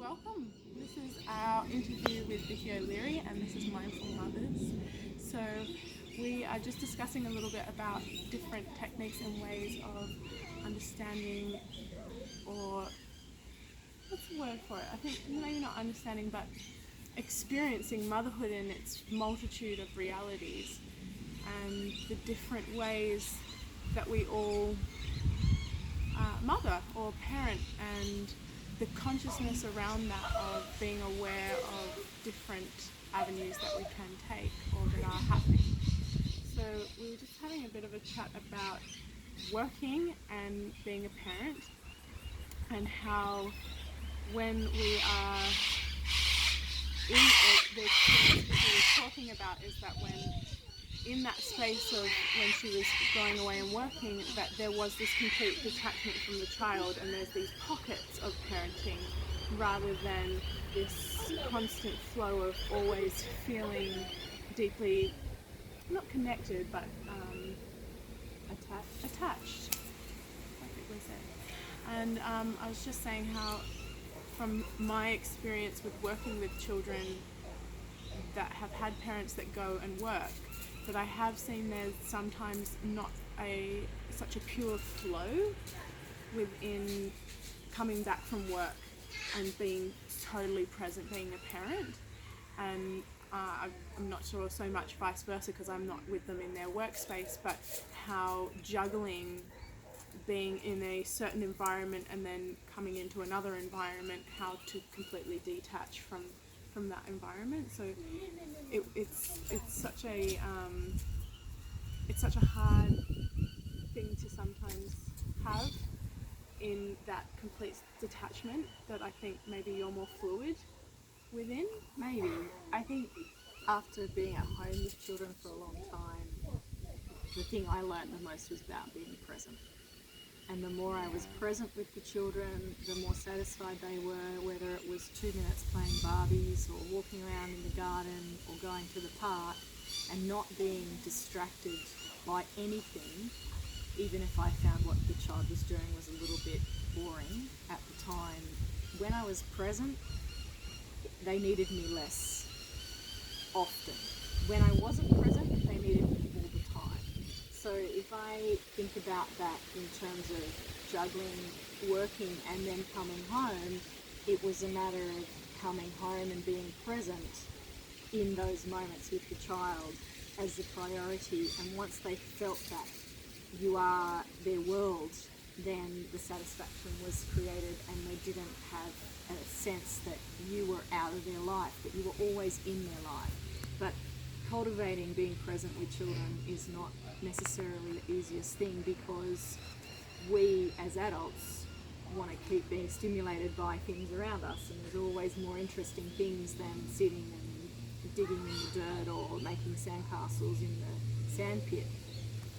welcome. This is our interview with Vicki O'Leary and this is Mindful Mothers. So we are just discussing a little bit about different techniques and ways of understanding, or what's the word for it? I think maybe not understanding, but experiencing motherhood in its multitude of realities and the different ways that we all mother or parent, and the consciousness around that of being aware of different avenues that we can take or that are happening. So we were just having a bit of a chat about working and being a parent, and how when we are in it, the experience that we were talking about is that when in that space of when she was going away and working, that there was this complete detachment from the child, and there's these pockets of parenting rather than this constant flow of always feeling deeply, not connected, but attached, perfectly said. And I was just saying how, from my experience with working with children that have had parents that go and work, that I have seen there's sometimes not such a pure flow within coming back from work and being totally present, being a parent. And I'm not sure so much vice versa because I'm not with them in their workspace, but how juggling being in a certain environment and then coming into another environment, how to completely detach from that environment. So it's such a hard thing to sometimes have in that complete detachment, that I think maybe you're more fluid within. Maybe. I think after being at home with children for a long time, the thing I learned the most was about being present. And the more I was present with the children, the more satisfied they were, whether it was 2 minutes playing Barbies or walking around in the garden or going to the park, and not being distracted by anything, even if I found what the child was doing was a little bit boring at the time. When I was present, they needed me less often. When I wasn't present, they needed me all the time. So if I think about that in terms of juggling, working and then coming home, it was a matter of coming home and being present in those moments with the child as the priority. And once they felt that you are their world, then the satisfaction was created, and they didn't have a sense that you were out of their life, that you were always in their life. But cultivating being present with children is not necessarily the easiest thing, because we as adults want to keep being stimulated by things around us, and there's always more interesting things than sitting and digging in the dirt or making sandcastles in the sandpit.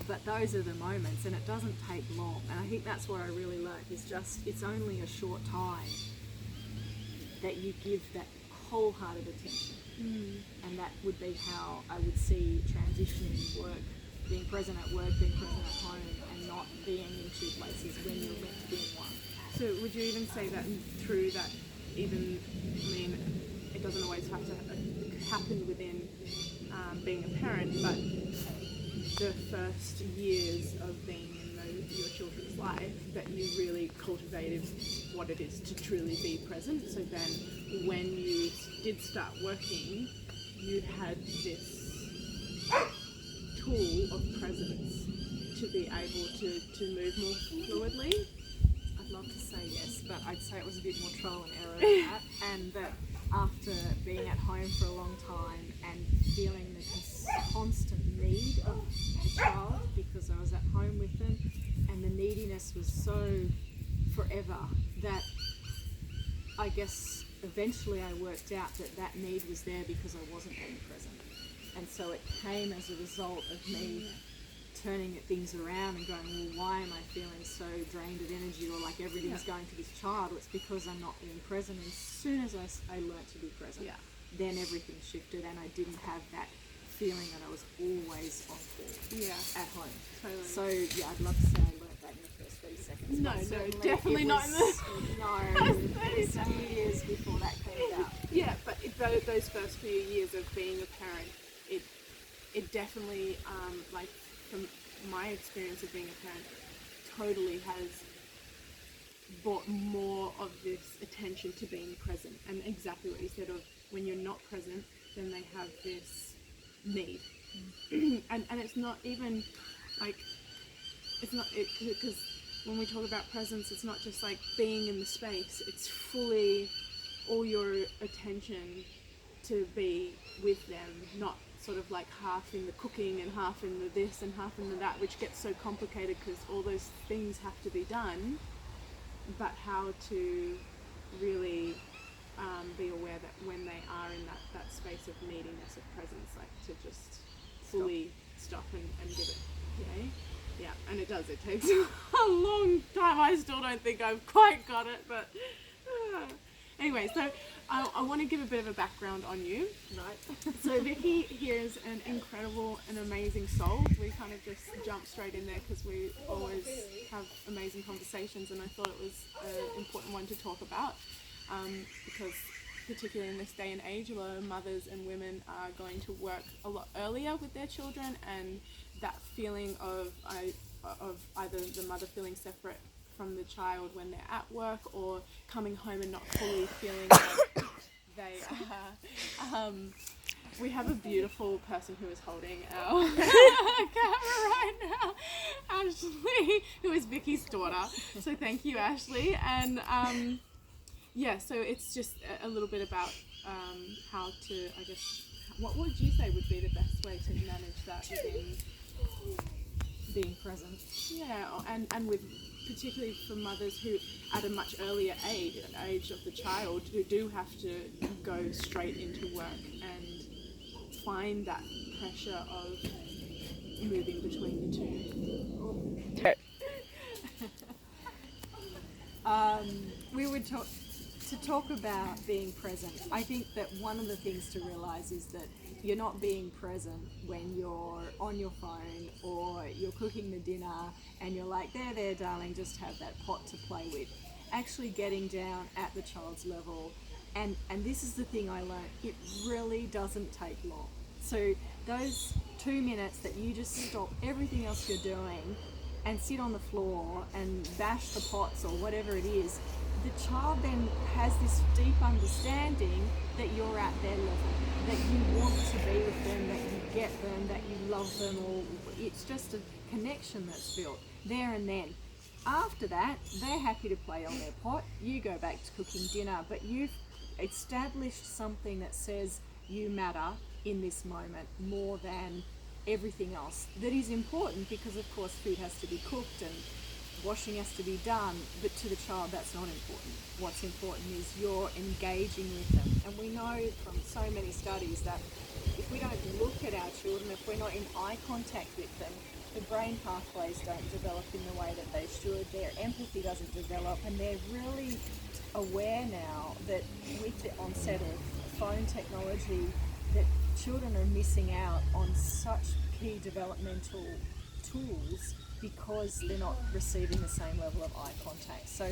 But those are the moments, and it doesn't take long. And I think that's what I really learned, is just it's only a short time that you give that wholehearted attention. And that would be how I would see transitioning work, being present at work, being present at home, and not being in two places when you're meant to be in one. So would you even say that through that, even, I mean, it doesn't always have to happen within being a parent, but the first years of being in your children's life, that you really cultivated what it is to truly be present, so then when you did start working, you had this tool of presence to be able to move more fluidly? I'd love to say yes, but I'd say it was a bit more trial and error than that, and that after being at home for a long time and feeling the constant need of the child, because I was at home with them, and the neediness was so forever, that I guess eventually I worked out that need was there because I wasn't being present. And so it came as a result of me turning things around and going, well, why am I feeling so drained of energy, or like everything's going to this child? It's because I'm not being present. And as soon as I learnt to be present, then everything shifted, and I didn't have that feeling that I was always on call at home. Totally. So yeah, I'd love to say I learnt that in the first 30 seconds. No, but definitely not in the no, it was years before that. first few years of being a parent, it definitely, like from my experience of being a parent, totally has brought more of this attention to being present. And exactly what you said of when you're not present, then they have this need. And it's not even like, it's not, because when we talk about presence, it's not just like being in the space, it's fully all your attention to be with them, not sort of like half in the cooking and half in the this and half in the that, which gets so complicated because all those things have to be done, but how to really be aware that when they are in that space of neediness of presence, like to just fully stop and give it, yeah, and it does, it takes a long time. I still don't think I've quite got it, but anyway, so I want to give a bit of a background on you. Right. So Vicki here is an incredible and amazing soul. We kind of just jump straight in there because we always have amazing conversations, and I thought it was an important one to talk about because particularly in this day and age, a lot of mothers and women are going to work a lot earlier with their children, and that feeling of either the mother feeling separate from the child when they're at work, or coming home and not fully feeling like they are. We have a beautiful person who is holding our camera right now, Ashley, who is Vicki's daughter. So thank you, Ashley. And yeah, so it's just a little bit about how to, I guess, what would you say would be the best way to manage that within Being present. Yeah, and with particularly for mothers who at a much earlier age of the child, who do have to go straight into work and find that pressure of moving between the two. We would talk about being present. I think that one of the things to realize is that you're not being present when you're on your phone or you're cooking the dinner and you're like, there, darling, just have that pot to play with. Actually getting down at the child's level, and this is the thing I learned, it really doesn't take long. So those 2 minutes that you just stop everything else you're doing and sit on the floor and bash the pots or whatever it is, the child then has this deep understanding that you're at their level, that you want to be with them, that you get them, that you love them, or it's just a connection that's built there and then. After that, they're happy to play on their pot, you go back to cooking dinner, but you've established something that says you matter in this moment more than everything else that is important, because of course food has to be cooked and washing has to be done, but to the child that's not important. What's important is you're engaging with them. And we know from so many studies that if we don't look at our children, if we're not in eye contact with them, the brain pathways don't develop in the way that they should, their empathy doesn't develop, and they're really aware now that with the onset of phone technology, that children are missing out on such key developmental tools because they're not receiving the same level of eye contact. So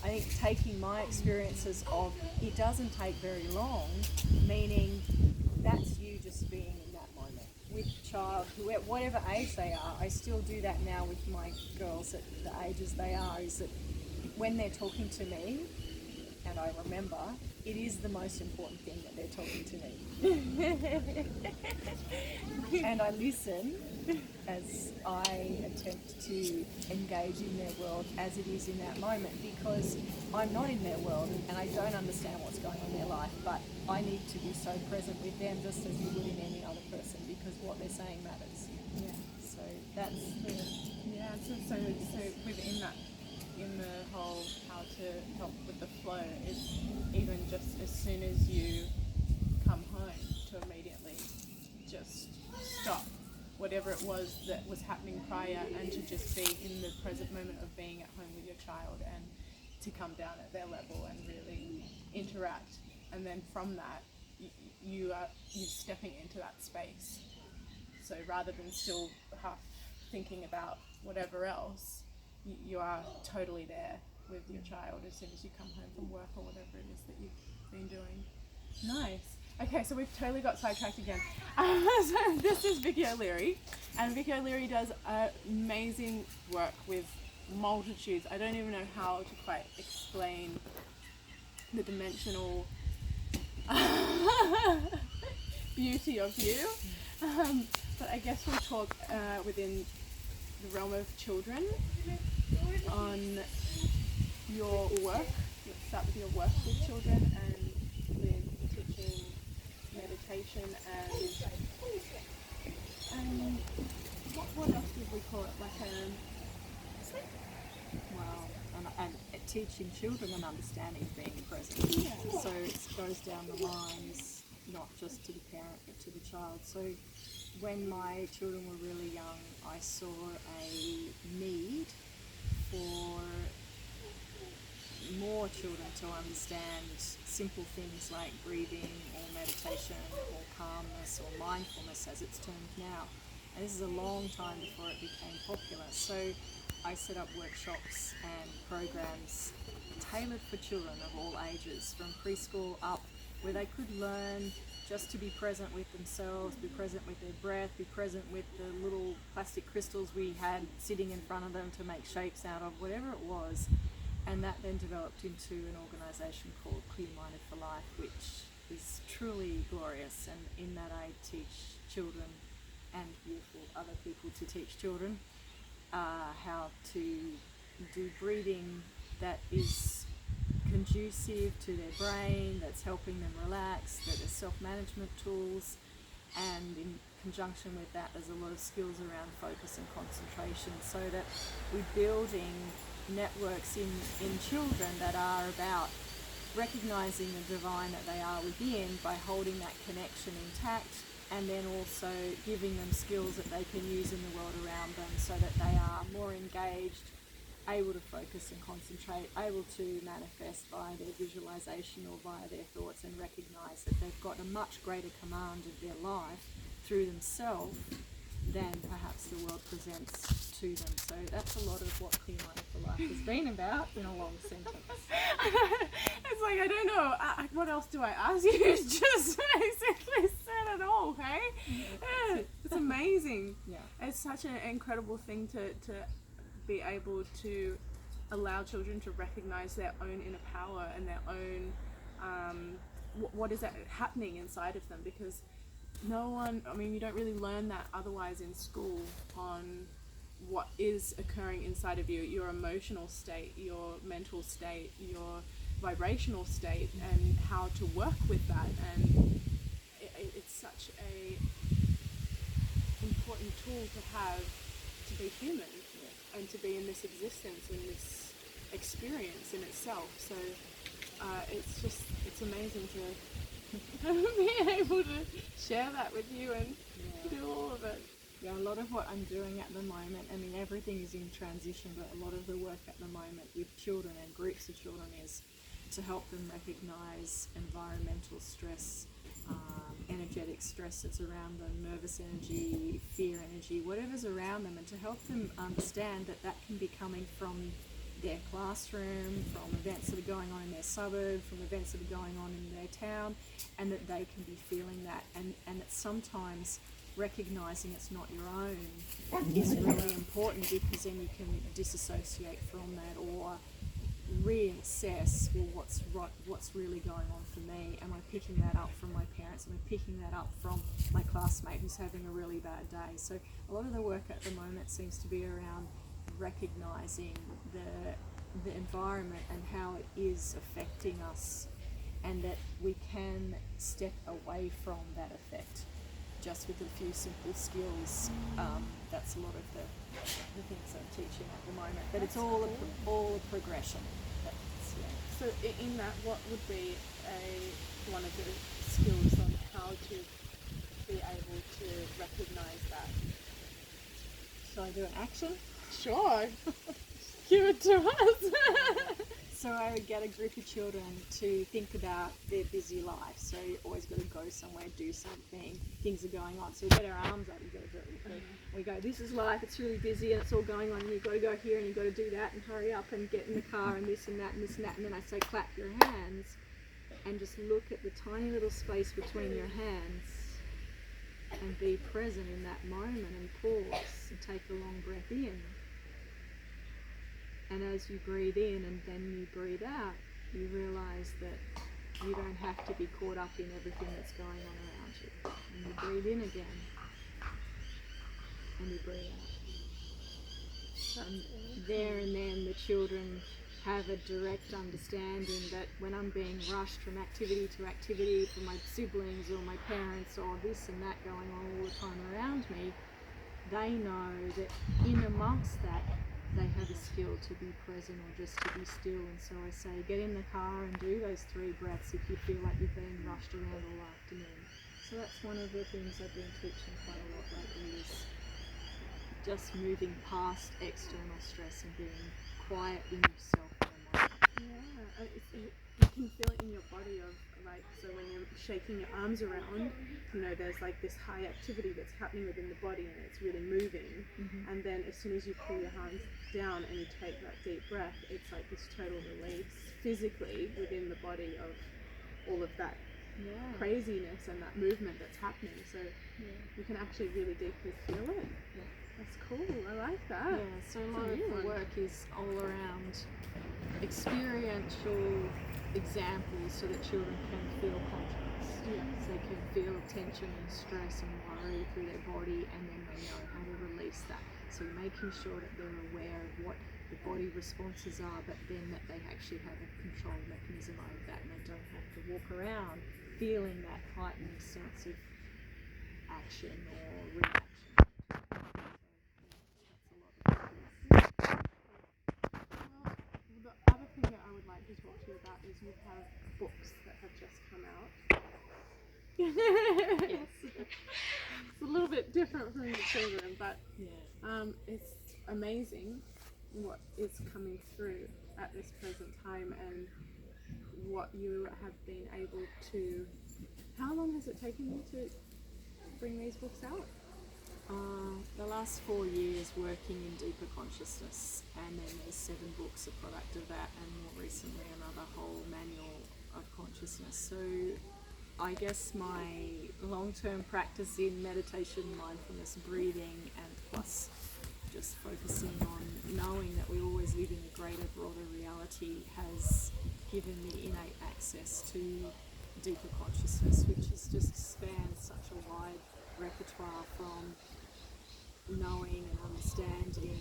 I think taking my experiences of it doesn't take very long, meaning that's you just being in that moment with the child, whatever age they are. I still do that now with my girls at the ages they are, is that when they're talking to me, and I remember, it is the most important thing that they're talking to me. And I listen as I attempt to engage in their world as it is in that moment, because I'm not in their world and I don't understand what's going on in their life, but I need to be so present with them just as you would in any other person, because what they're saying matters. Yeah. So that's So within that, in the whole how to help with the flow, is even just as soon as you come home to immediately just stop whatever it was that was happening prior, and to just be in the present moment of being at home with your child, and to come down at their level and really interact. And then from that, you're stepping into that space. So rather than still half thinking about whatever else, you are totally there with your child as soon as you come home from work or whatever it is that you've been doing. Nice. Okay, so we've totally got sidetracked again. So this is Vicki O'Leary, and Vicki O'Leary does amazing work with multitudes. I don't even know how to quite explain the dimensional beauty of you. But I guess we'll talk within the realm of children on your work. Let's start with your work with children and with teaching meditation and what else did we call it? Like Well, and teaching children and understanding being present. Yeah. So it goes down the lines, not just to the parent but to the child. So when my children were really young, I saw a need for more children to understand simple things like breathing or meditation or calmness or mindfulness as it's termed now. And this is a long time before it became popular. So I set up workshops and programs tailored for children of all ages, from preschool up, where they could learn just to be present with themselves, be present with their breath, be present with the little plastic crystals we had sitting in front of them to make shapes out of, whatever it was. And that then developed into an organisation called Clear Minded for Life, which is truly glorious. And in that I teach children and beautiful other people to teach children how to do breathing that is conducive to their brain, that's helping them relax, that there's self-management tools, and in conjunction with that there's a lot of skills around focus and concentration, so that we're building networks in children that are about recognising the divine that they are within by holding that connection intact, and then also giving them skills that they can use in the world around them so that they are more engaged, able to focus and concentrate, able to manifest via their visualization or via their thoughts, and recognise that they've got a much greater command of their life through themselves than perhaps the world presents to them. So that's a lot of what Clear Minded for Life has been about in a long sentence. It's like, I don't know, what else do I ask you? You just basically said it all, hey? Yeah, it's amazing. Yeah. It's such an incredible thing to be able to allow children to recognize their own inner power and their own, what is that happening inside of them, because you don't really learn that otherwise in school, on what is occurring inside of you, your emotional state, your mental state, your vibrational state, and how to work with that. And it's such a important tool to have, to be human, and to be in this existence and this experience in itself. So it's amazing to be able to share that with you and do all of it. Yeah, a lot of what I'm doing at the moment, I mean, everything is in transition, but a lot of the work at the moment with children and groups of children is to help them recognise environmental stress, energetic stress that's around them, nervous energy, fear energy, whatever's around them, and to help them understand that that can be coming from their classroom, from events that are going on in their suburb, from events that are going on in their town, and that they can be feeling that, and that sometimes recognising it's not your own is really important, because then you can disassociate from that or reassess, well, what's really going on for me? Am I picking that up from my parents? Am I picking that up from my classmate who's having a really bad day? So a lot of the work at the moment seems to be around recognising the environment and how it is affecting us, and that we can step away from that effect just with a few simple skills. That's a lot of the things I'm teaching at the moment, but it's all a progression. So in that, what would be one of the skills on how to be able to recognise that? Shall I do an action? Sure. Give it to us. So I would get a group of children to think about their busy life. So you always got to go somewhere, do something, things are going on. So we get our arms up, we go, we go, this is life, it's really busy and it's all going on, and you've got to go here and you've got to do that and hurry up and get in the car and this and that and this and that. And then I say, clap your hands and just look at the tiny little space between your hands and be present in that moment and pause and take a long breath in. And as you breathe in and then you breathe out, you realize that you don't have to be caught up in everything that's going on around you. And you breathe in again and you breathe out. And there and then the children have a direct understanding that when I'm being rushed from activity to activity from my siblings or my parents or this and that going on all the time around me, they know that in amongst that they have a skill to be present or just to be still. And so I say, get in the car and do those 3 breaths if you feel like you've been rushed around all afternoon. So that's one of the things I've been teaching quite a lot lately, is just moving past external stress and being quiet in yourself for a moment. Yeah, you can feel it in your body of like, so when you're shaking your arms around, you know, there's like this high activity that's happening within the body and it's really moving. And then as soon as you pull your hands down and you take that deep breath, it's like this total release physically within the body of all of that craziness and that movement that's happening. So you can actually really deeply feel it. That's cool. I like that. Yeah, so a lot of the work is all around experiential examples so that children can feel confidence. So they can feel tension and stress and worry through their body, and then they know how to release that. So making sure that they're aware of what the body responses are, but then that they actually have a control mechanism over that, and they don't have to walk around feeling that heightened sense of action or reaction. The other thing that I would like to talk to you about is you have books that have just come out. Yes. It's a little bit different from the children, but it's amazing what is coming through at this present time and what you have been able to... How long has it taken you to bring these books out? The last 4 years working in deeper consciousness, and then there's 7 books a product of that, and more recently another whole manual of consciousness. So I guess my long-term practice in meditation, mindfulness, breathing, and plus just focusing on knowing that we always live in a greater, broader reality has given me innate access to deeper consciousness, which has just spanned such a wide repertoire from knowing and understanding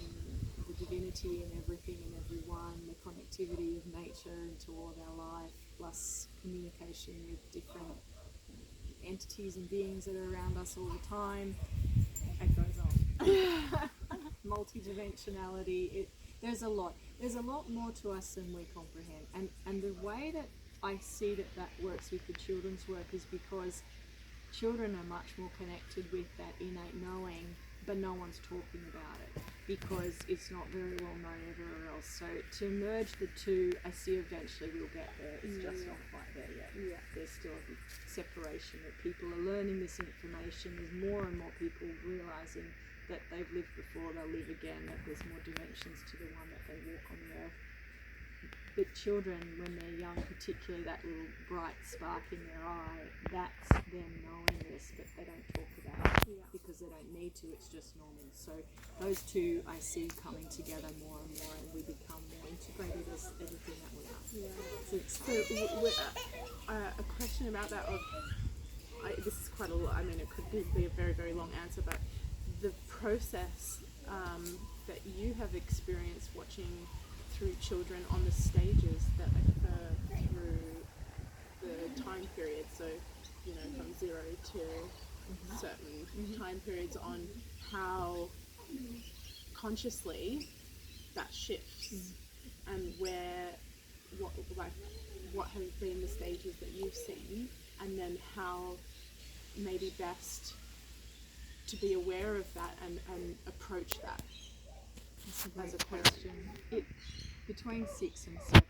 the divinity in everything and everyone, the connectivity of nature into all of our life, plus communication with different entities and beings that are around us all the time. It goes on. Multidimensionality. There's a lot more to us than we comprehend. And the way that I see that works with the children's work is because children are much more connected with that innate knowing, but no one's talking about it because it's not very well known everywhere else. So to merge the two, I see eventually we'll get there. It's just not quite there yet. There's still a big separation that people are learning this information. There's more and more people realizing that they've lived before, they'll live again, that there's more dimensions to the one that they walk on the earth. But children, when they're young, particularly that little bright spark in their eye, that's them knowing this, but they don't talk about it because they don't need to, it's just normal. So those two I see coming together more and more, and we become more integrated as everything that we are. So a question about that, this is quite a lot, I mean it could be a very, very long answer, but the process that you have experienced watching through children on the stages that occur through the time period, so you know, from 0 to certain time periods, on how consciously that shifts and what have been the stages that you've seen, and then how maybe best to be aware of that and approach that. That's a great question. Between 6 and 7,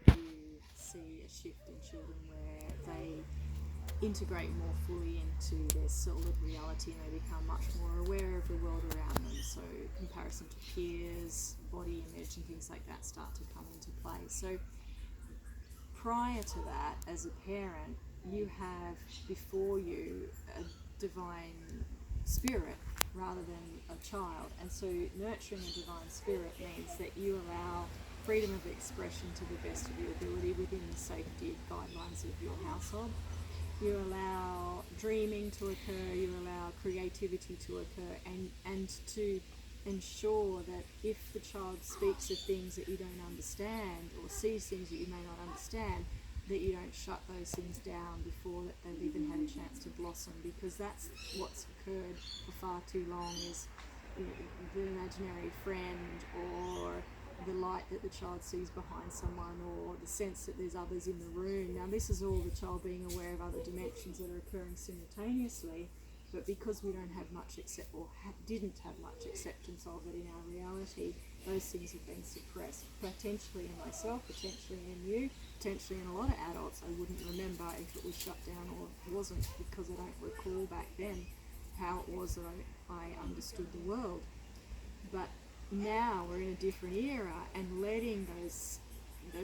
you see a shift in children where they integrate more fully into their solid reality and they become much more aware of the world around them. So comparison to peers, body image and things like that start to come into play. So prior to that, as a parent, you have before you a divine spirit rather than a child. And so nurturing a divine spirit means that you allow freedom of expression to the best of your ability within the safety guidelines of your household. You allow dreaming to occur, you allow creativity to occur, and to ensure that if the child speaks of things that you don't understand or sees things that you may not understand, that you don't shut those things down before that they've even had a chance to blossom, because that's what's occurred for far too long, is the imaginary friend, or the light that the child sees behind someone, or the sense that there's others in the room. Now this is all the child being aware of other dimensions that are occurring simultaneously, but because we don't have much didn't have much acceptance of it in our reality, those things have been suppressed, potentially in myself, potentially in you, potentially in a lot of adults. I wouldn't remember if it was shut down or wasn't, because I don't recall back then how it was that I understood the world. But now we're in a different era, and letting those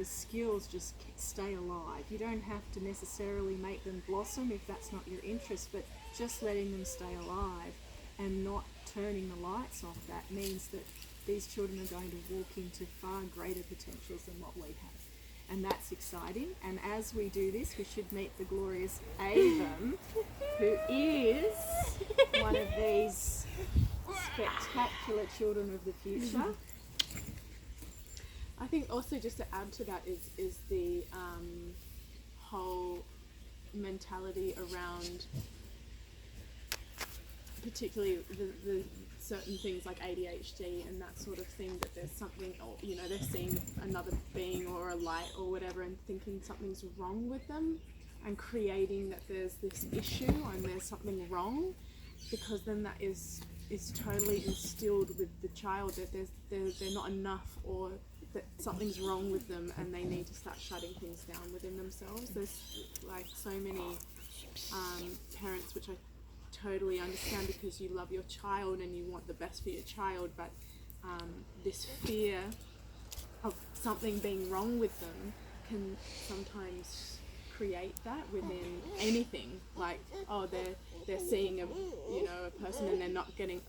skills just stay alive. You don't have to necessarily make them blossom if that's not your interest, but just letting them stay alive and not turning the lights off, that means that these children are going to walk into far greater potentials than what we have. And that's exciting. And as we do this, we should meet the glorious Avon, who is one of these spectacular children of the future. I think also, just to add to that, is the whole mentality around particularly the certain things like ADHD and that sort of thing, that there's something, or they're seeing another being or a light or whatever and thinking something's wrong with them, and creating that there's this issue and there's something wrong, because then that is totally instilled with the child that they're not enough, or that something's wrong with them and they need to start shutting things down within themselves. There's like so many parents, which I totally understand, because you love your child and you want the best for your child, but this fear of something being wrong with them can sometimes create that within anything. Like, oh, they're seeing a person and they're not getting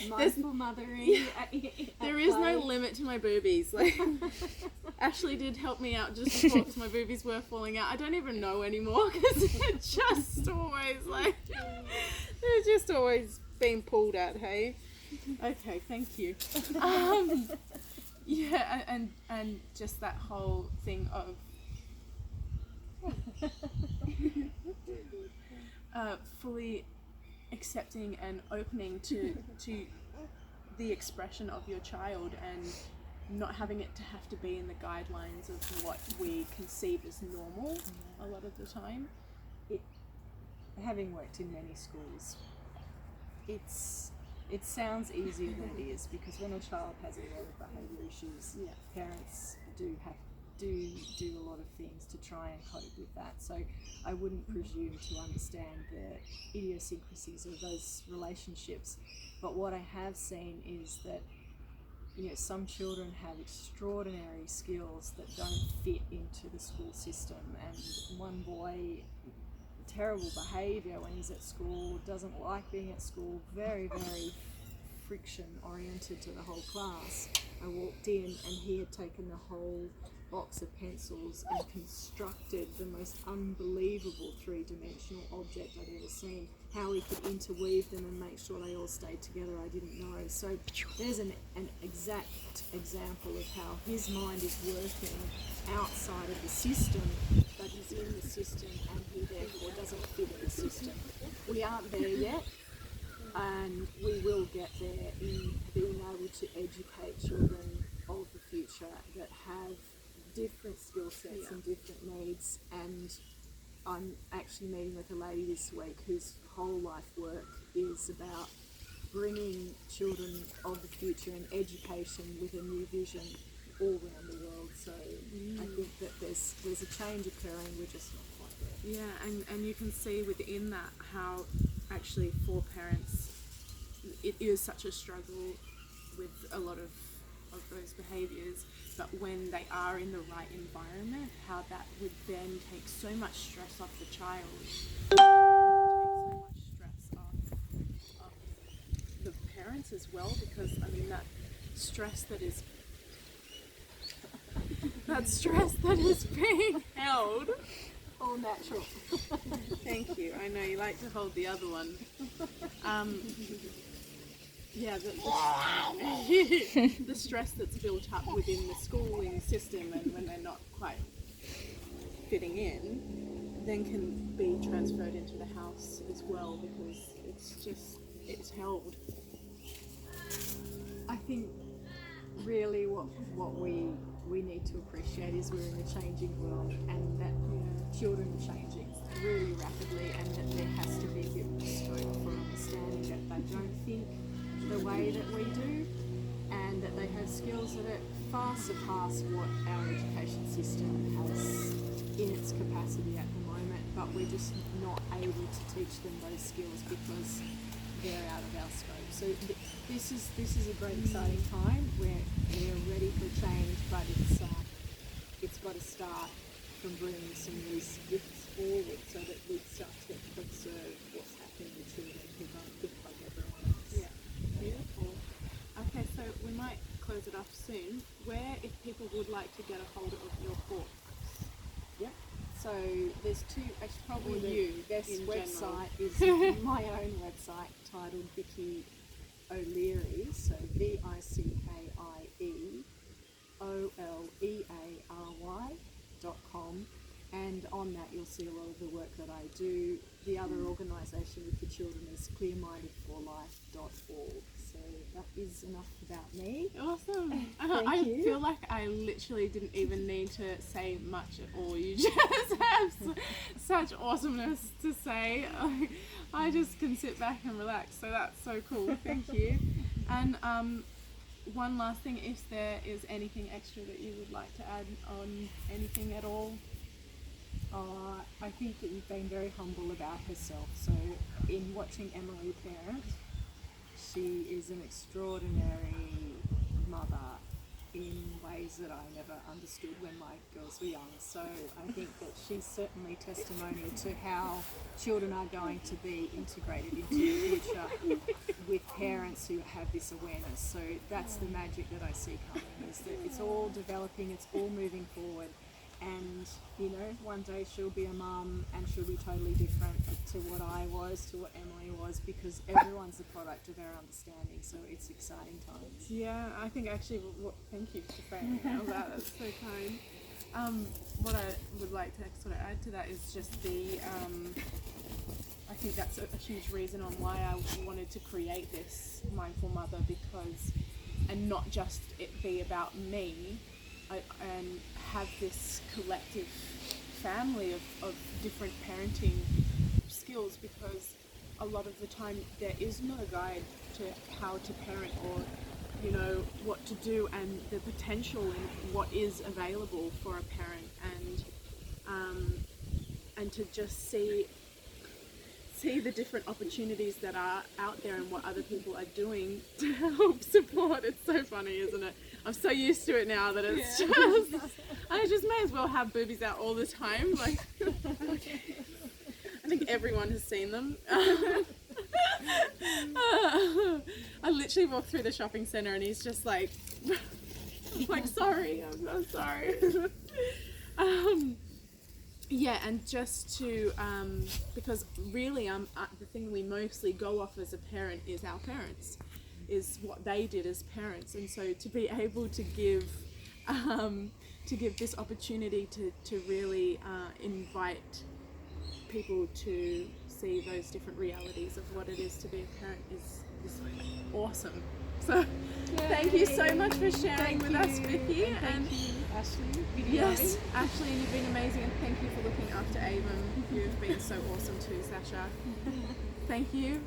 mindful mothering. There is no limit to my boobies. Like, Ashley did help me out just before, because my boobies were falling out. I don't even know anymore, because they're just always they're just always being pulled at. Hey, okay, thank you. Yeah, and just that whole thing of fully accepting and opening to the expression of your child, and not having it to have to be in the guidelines of what we conceive as normal a lot of the time. Having worked in many schools, it sounds easier than it is, because when a child has a lot of behaviour issues, parents do a lot of things to try and cope with that. So I wouldn't presume to understand the idiosyncrasies of those relationships. But what I have seen is that some children have extraordinary skills that don't fit into the school system. And one boy, terrible behaviour when he's at school, doesn't like being at school, very, very friction oriented to the whole class. I walked in and he had taken the whole box of pencils and constructed the most unbelievable three-dimensional object I'd ever seen. How he could interweave them and make sure they all stayed together, I didn't know. So there's an exact example of how his mind is working outside of the system, but he's in the system and he therefore doesn't fit in the system. We aren't there yet, and we will get there in being able to educate children of the future that have different skill sets and different needs. And I'm actually meeting with a lady this week whose whole life work is about bringing children of the future and education with a new vision all around the world. So I think that there's a change occurring, we're just not quite there. Yeah, and you can see within that how actually for parents it is such a struggle with a lot of of those behaviours, but when they are in the right environment, how that would then take so much stress off the child, take so much stress off the parents as well, because I mean that stress that is being held. All natural. Thank you. I know you like to hold the other one. Yeah, the stress that's built up within the schooling system, and when they're not quite fitting in, then can be transferred into the house as well, because it's held. I think really what we need to appreciate is we're in a changing world, and that children are changing really rapidly, and that there has to be a bit more scope for understanding that they don't think the way that we do, and that they have skills that are far surpass what our education system has in its capacity at the moment, but we're just not able to teach them those skills because they're out of our scope. So this is a great exciting time where we're ready for change, but it's got to start from bringing some loose gifts forward so that we start to observe what's happening with children who don't think like everyone else. Yeah, beautiful. Okay, so we might close it off soon. Where, if people would like to get a hold of your books? Yep. So there's two, actually probably you the best in website is my own website titled Vicki O'Leary, so VickiOleary.com, and on that you'll see a lot of the work that I do. The other organisation with the children is clearmindedforlife.org. So that is enough about me. Awesome. Thank I you. feel like I literally didn't even need to say much at all. You just have such awesomeness to say. I just can sit back and relax. So that's so cool. Thank you. And one last thing, if there is anything extra that you would like to add on anything at all. I think that you've been very humble about herself. So in watching Emily parent, she is an extraordinary mother in ways that I never understood when my girls were young. So I think that she's certainly testimony to how children are going to be integrated into the future with parents who have this awareness. So that's the magic that I see coming, is that it's all developing, it's all moving forward. And you know, one day she'll be a mum and she'll be totally different to what I was, to what Emily was, because everyone's a product of our understanding. So it's exciting times. Yeah, I think actually, thank you for saying that. That's so kind. What I would like to sort of add to that is just I think that's a huge reason on why I wanted to create this Mindful Mother, because, and not just it be about me, and have this collective family of different parenting skills, because a lot of the time there is no guide to how to parent, or you know what to do, and the potential in what is available for a parent, and to just see the different opportunities that are out there and what other people are doing to help support. It's so funny, isn't it? I'm so used to it now that it's I just may as well have boobies out all the time. Like, okay. I think everyone has seen them. I literally walked through the shopping centre and he's just like, sorry, I'm so sorry. Yeah, and just to, because really the thing we mostly go off as a parent is our parents, is what they did as parents. And so to be able to give this opportunity to really invite people to see those different realities of what it is to be a parent is awesome. So thank you so much for sharing with us, Vicki. And thank you, Ashley. Yes, Ashley, you've been amazing, and thank you for looking after Avon. You've been so awesome too, Sasha. Thank you.